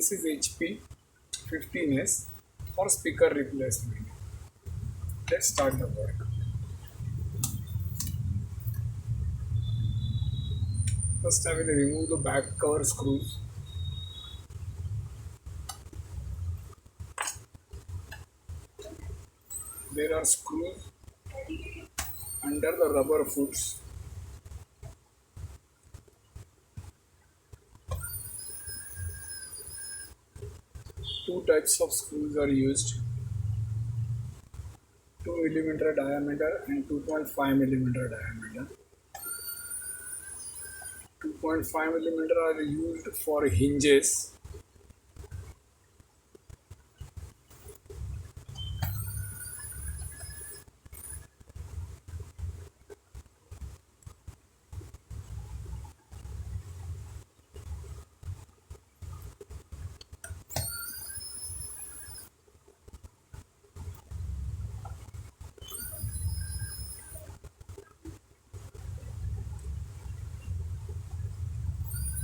This is HP 15s for speaker replacement. Let's start the work. First I will remove the back cover screws. There are screws under the rubber foots. Two types of screws are used, 2 mm diameter and 2.5 mm diameter. 2.5 mm are used for hinges.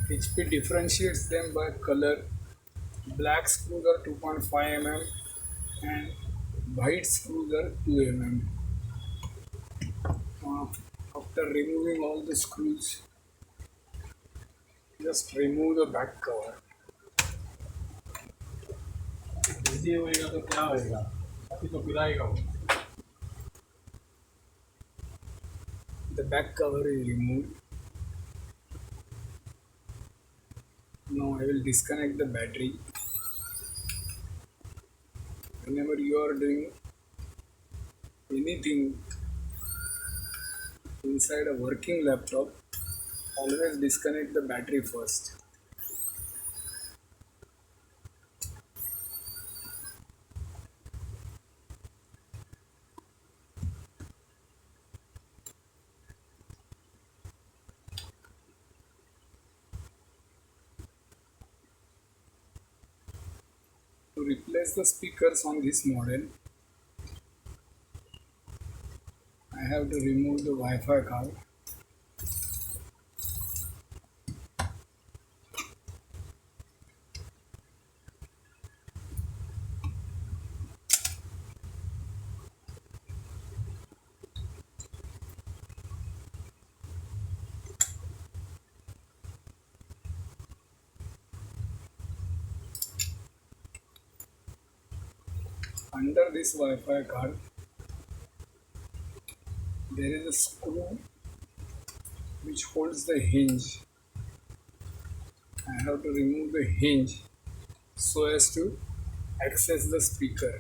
HP differentiates them by color. Black screws are 2.5 mm and white screws are 2 mm. Uh, After removing all the screws, just remove the back cover. Busy होएगा तो क्या होएगा? अभी तो पिलाएगा वो। The back cover is removed. Now I will disconnect the battery. Whenever you are doing anything inside a working laptop, always disconnect the battery first. To replace the speakers on this model, I have to remove the Wi-Fi card. Under this Wi-Fi card, there is a screw which holds the hinge. I have to remove the hinge so as to access the speaker.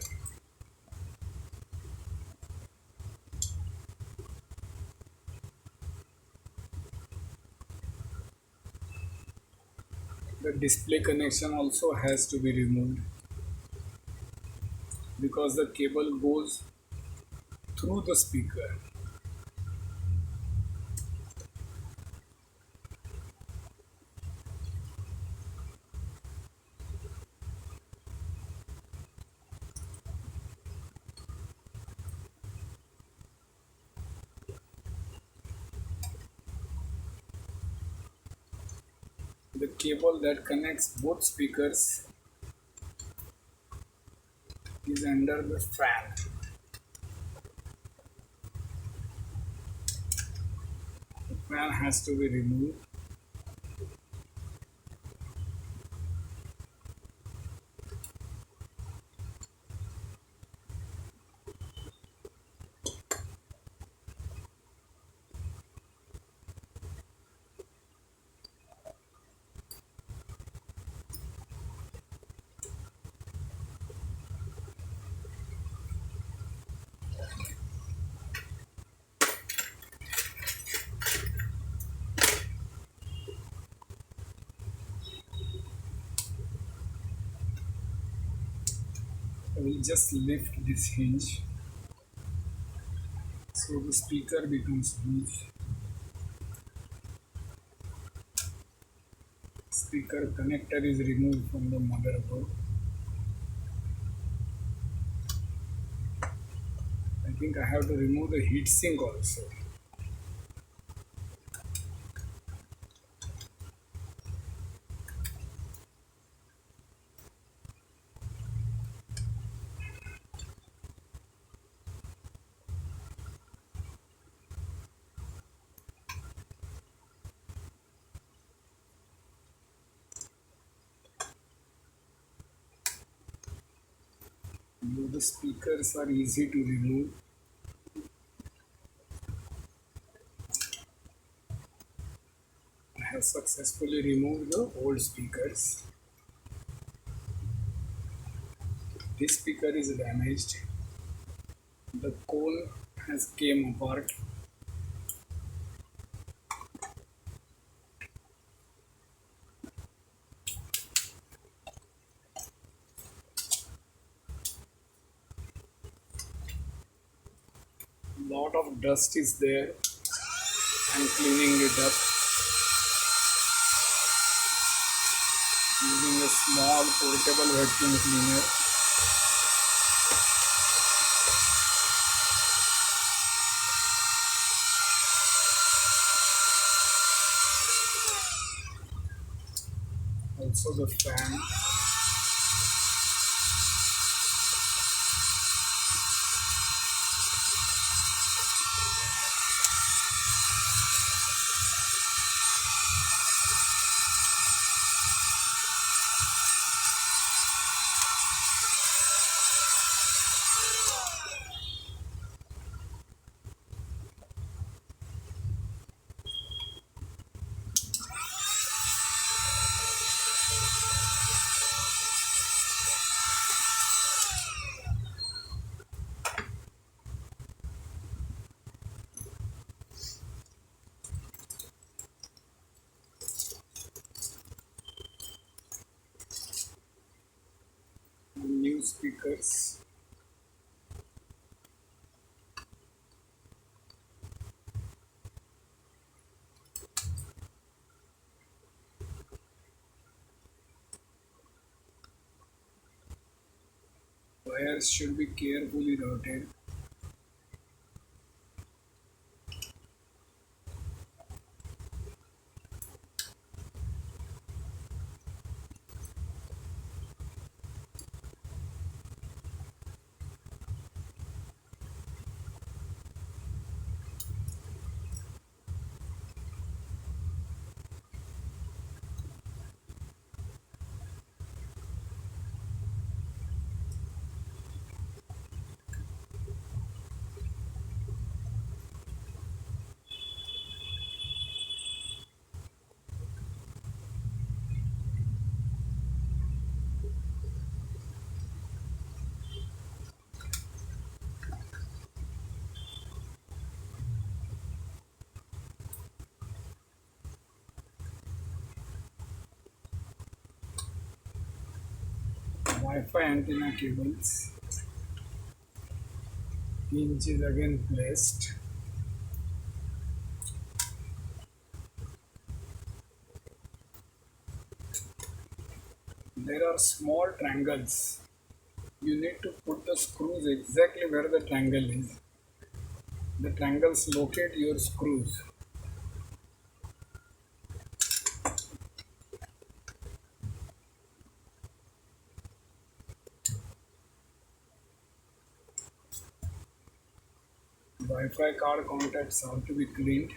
The display connection also has to be removed because the cable goes through the speaker. The cable that connects both speakers is under the fan. The fan has to be removed. I will just lift this hinge so the speaker becomes loose. Speaker connector is removed from the motherboard. I think I have to remove the heatsink also. Though the speakers are easy to remove, I have successfully removed the old speakers. This speaker is damaged. The cone has came apart. Lot of dust is there. I'm cleaning it up using a small portable vacuum cleaner. Also the fan. New speakers. Wires should be carefully routed. Wi-Fi antenna cables. Hinge is again placed. There are small triangles. You need to put the screws exactly where the triangle is. The triangles locate your screws. Wi-Fi card contacts have to be cleaned.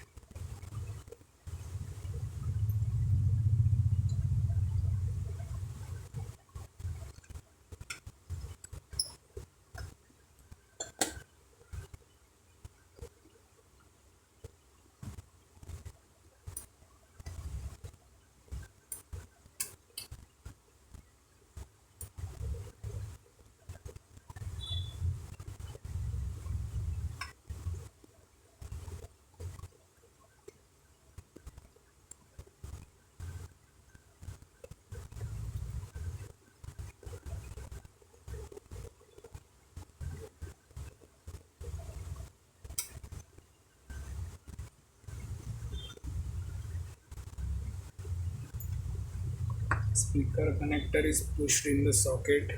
Speaker connector is pushed in the socket.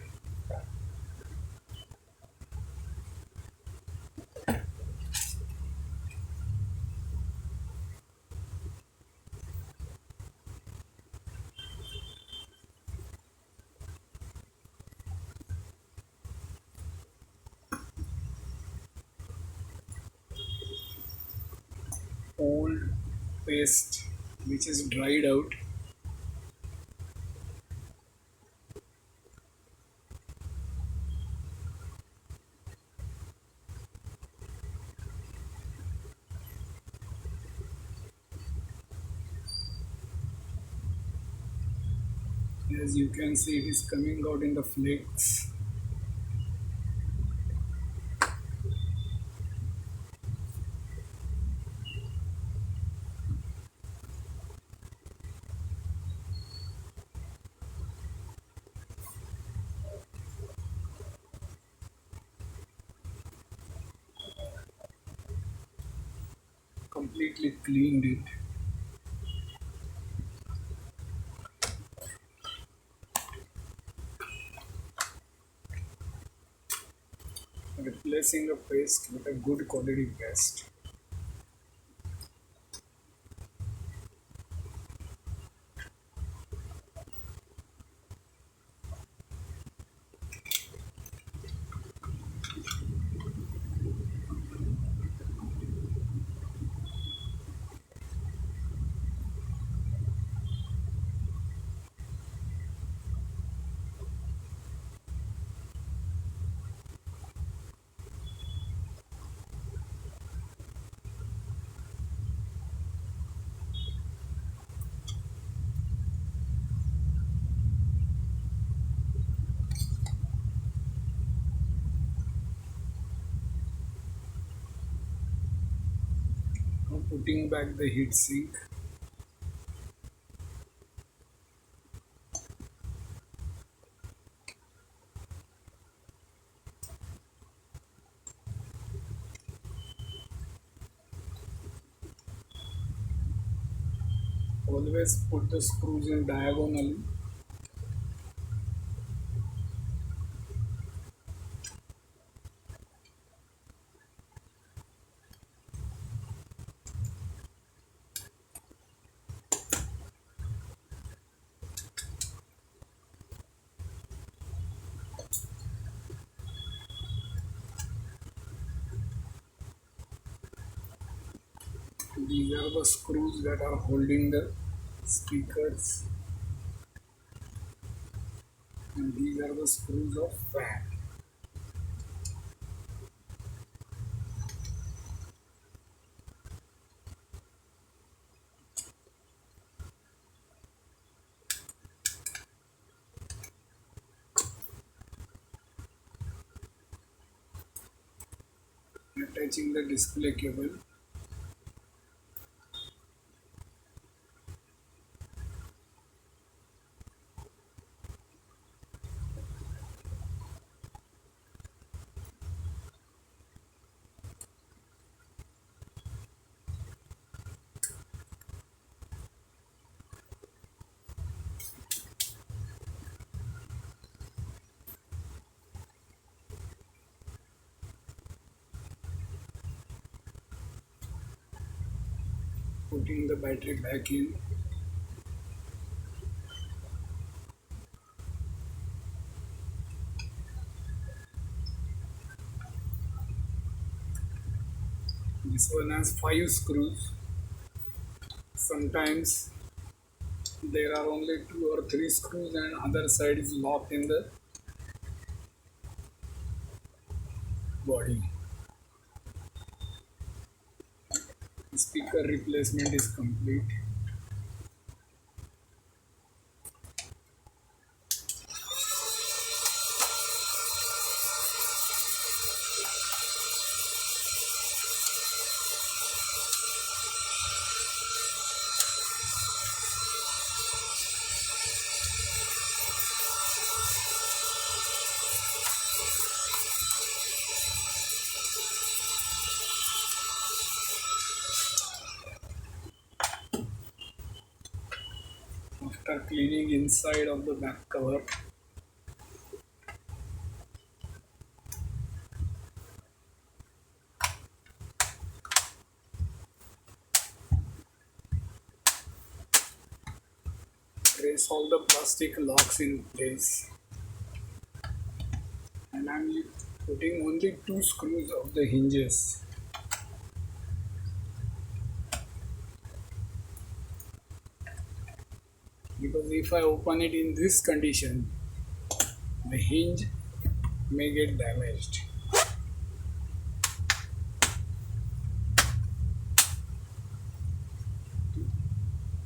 Old paste which is dried out. As you can see, it is coming out in the flakes. Completely cleaned it. Replacing the paste with a good quality paste. Now putting back the heat sink. Always put the screws in diagonally. These are the screws that are holding the speakers, and these are the screws of fan. Attaching the display cable. Putting the battery back in. This one has 5 screws. Sometimes there are only 2 or 3 screws and other side is locked in the body. Speaker replacement is complete. After cleaning inside of the back cover, trace all the plastic locks in place, and I'm putting only 2 screws of the hinges. Because if I open it in this condition, the hinge may get damaged.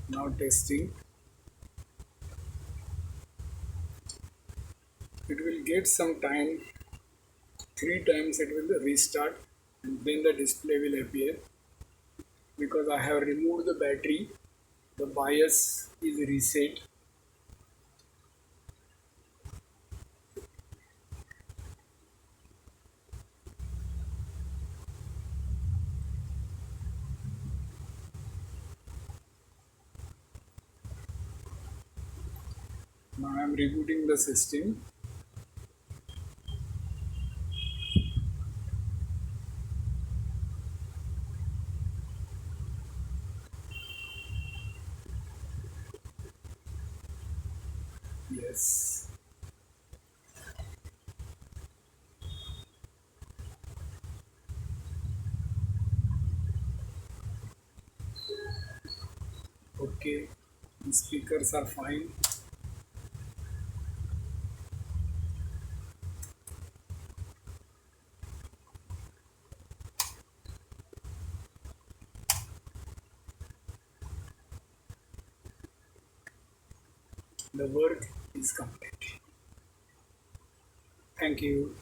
Now testing. It will get some time, three times it will restart, and then the display will appear. Because I have removed the battery, the BIOS is reset. Now I am rebooting the system. Yes. Okay. The speakers are fine. The work is complete. Thank you.